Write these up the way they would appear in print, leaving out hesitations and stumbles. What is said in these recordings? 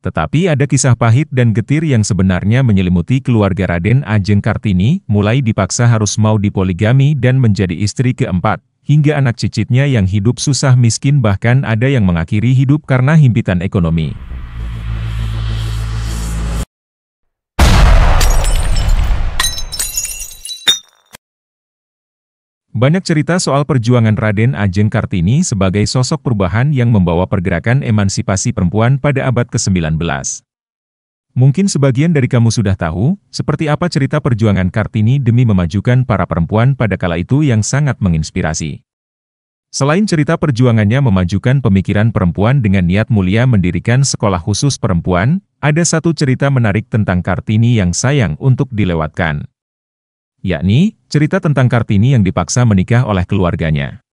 Tetapi ada kisah pahit dan getir yang sebenarnya menyelimuti keluarga Raden Ajeng Kartini, mulai dipaksa harus mau dipoligami dan menjadi istri keempat, hingga anak cicitnya yang hidup susah miskin, bahkan ada yang mengakhiri hidup karena himpitan ekonomi. Banyak cerita soal perjuangan Raden Ajeng Kartini sebagai sosok perubahan yang membawa pergerakan emansipasi perempuan pada abad ke-19. Mungkin sebagian dari kamu sudah tahu, seperti apa cerita perjuangan Kartini demi memajukan para perempuan pada kala itu yang sangat menginspirasi. Selain cerita perjuangannya memajukan pemikiran perempuan dengan niat mulia mendirikan sekolah khusus perempuan, ada satu cerita menarik tentang Kartini yang sayang untuk dilewatkan. Yakni, cerita tentang Kartini yang dipaksa menikah oleh keluarganya.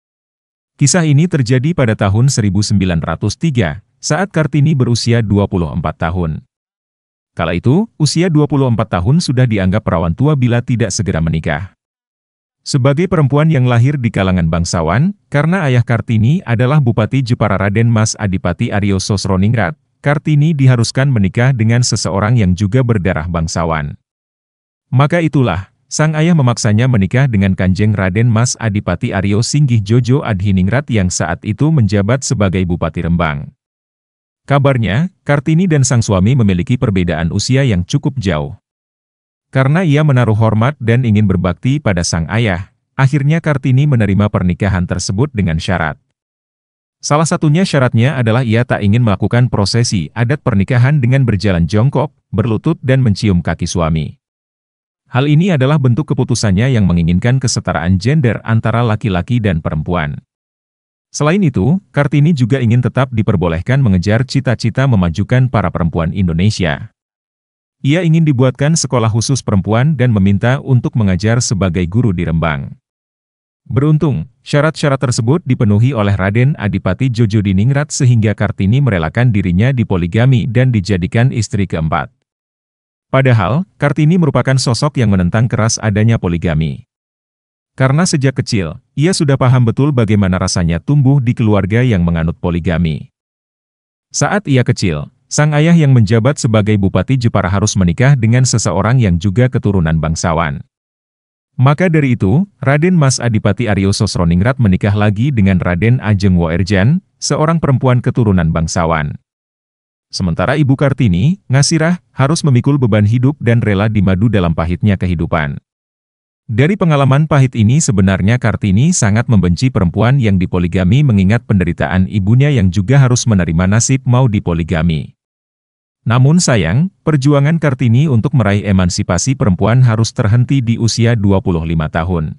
Kisah ini terjadi pada tahun 1903, saat Kartini berusia 24 tahun. Kala itu, usia 24 tahun sudah dianggap perawan tua bila tidak segera menikah. Sebagai perempuan yang lahir di kalangan bangsawan, karena ayah Kartini adalah Bupati Jepara Raden Mas Adipati Aryo Sosroningrat, Kartini diharuskan menikah dengan seseorang yang juga berdarah bangsawan. Maka itulah, sang ayah memaksanya menikah dengan Kanjeng Raden Mas Adipati Aryo Singgih Jojo Adhiningrat yang saat itu menjabat sebagai Bupati Rembang. Kabarnya, Kartini dan sang suami memiliki perbedaan usia yang cukup jauh. Karena ia menaruh hormat dan ingin berbakti pada sang ayah, akhirnya Kartini menerima pernikahan tersebut dengan syarat. Salah satunya syaratnya adalah ia tak ingin melakukan prosesi adat pernikahan dengan berjalan jongkok, berlutut dan mencium kaki suami. Hal ini adalah bentuk keputusannya yang menginginkan kesetaraan gender antara laki-laki dan perempuan. Selain itu, Kartini juga ingin tetap diperbolehkan mengejar cita-cita memajukan para perempuan Indonesia. Ia ingin dibuatkan sekolah khusus perempuan dan meminta untuk mengajar sebagai guru di Rembang. Beruntung, syarat-syarat tersebut dipenuhi oleh Raden Adipati Jojo Diningrat sehingga Kartini merelakan dirinya dipoligami dan dijadikan istri keempat. Padahal, Kartini merupakan sosok yang menentang keras adanya poligami. Karena sejak kecil, ia sudah paham betul bagaimana rasanya tumbuh di keluarga yang menganut poligami. Saat ia kecil, sang ayah yang menjabat sebagai Bupati Jepara harus menikah dengan seseorang yang juga keturunan bangsawan. Maka dari itu, Raden Mas Adipati Aryo Sosroningrat menikah lagi dengan Raden Ajeng Woerjan, seorang perempuan keturunan bangsawan. Sementara Ibu Kartini, Ngasirah, harus memikul beban hidup dan rela dimadu dalam pahitnya kehidupan. Dari pengalaman pahit ini sebenarnya Kartini sangat membenci perempuan yang dipoligami mengingat penderitaan ibunya yang juga harus menerima nasib mau dipoligami. Namun sayang, perjuangan Kartini untuk meraih emansipasi perempuan harus terhenti di usia 25 tahun.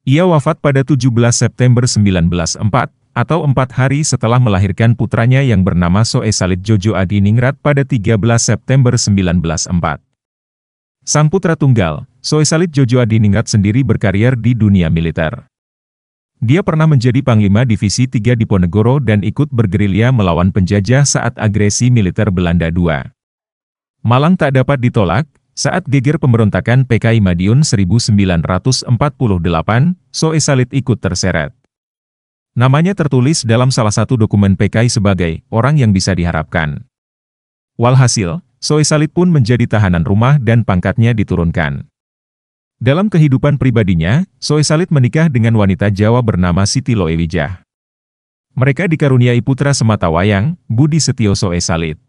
Ia wafat pada 17 September 1904, atau 4 hari setelah melahirkan putranya yang bernama Soe Salit Jojo Adiningrat pada 13 September 1904. Sang putra tunggal, Soe Salit Jojo Adiningrat sendiri berkarier di dunia militer. Dia pernah menjadi Panglima Divisi 3 Diponegoro dan ikut bergerilya melawan penjajah saat agresi militer Belanda II. Malang tak dapat ditolak, saat geger pemberontakan PKI Madiun 1948, Soe Salit ikut terseret. Namanya tertulis dalam salah satu dokumen PKI sebagai orang yang bisa diharapkan. Walhasil, Soe Salit pun menjadi tahanan rumah dan pangkatnya diturunkan. Dalam kehidupan pribadinya, Soe Salit menikah dengan wanita Jawa bernama Siti Loewijah. Mereka dikaruniai putra sematawayang, Budi Setio Soe Salit.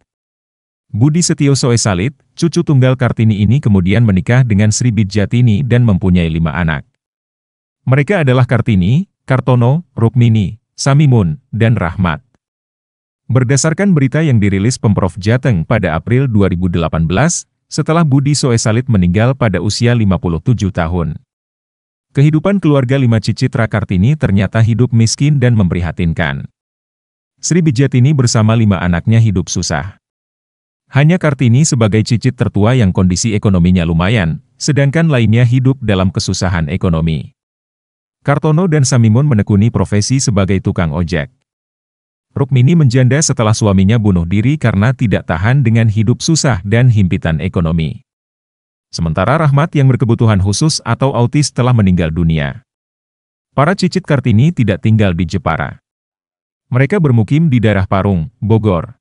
Budi Setio Soe Salit, cucu tunggal Kartini ini kemudian menikah dengan Sri Bidjatini dan mempunyai 5 anak. Mereka adalah Kartini, Kartono, Rukmini, Samimun, dan Rahmat. Berdasarkan berita yang dirilis Pemprov Jateng pada April 2018, setelah Budi Soe Salit meninggal pada usia 57 tahun. Kehidupan keluarga 5 Cicitra Kartini ternyata hidup miskin dan memprihatinkan. Sri Bidjatini bersama 5 anaknya hidup susah. Hanya Kartini sebagai cicit tertua yang kondisi ekonominya lumayan, sedangkan lainnya hidup dalam kesusahan ekonomi. Kartono dan Samimun menekuni profesi sebagai tukang ojek. Rukmini menjanda setelah suaminya bunuh diri karena tidak tahan dengan hidup susah dan himpitan ekonomi. Sementara Rahmat yang berkebutuhan khusus atau autis telah meninggal dunia. Para cicit Kartini tidak tinggal di Jepara. Mereka bermukim di daerah Parung, Bogor.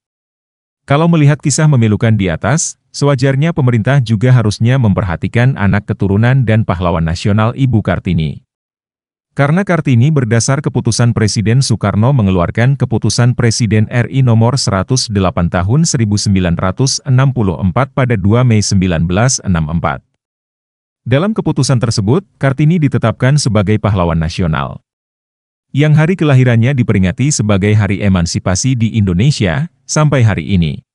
Kalau melihat kisah memilukan di atas, sewajarnya pemerintah juga harusnya memperhatikan anak keturunan dan pahlawan nasional Ibu Kartini. Karena Kartini berdasar keputusan Presiden Soekarno mengeluarkan Keputusan Presiden RI Nomor 108 Tahun 1964 pada 2 Mei 1964. Dalam keputusan tersebut, Kartini ditetapkan sebagai pahlawan nasional, yang hari kelahirannya diperingati sebagai Hari Emansipasi di Indonesia, sampai hari ini.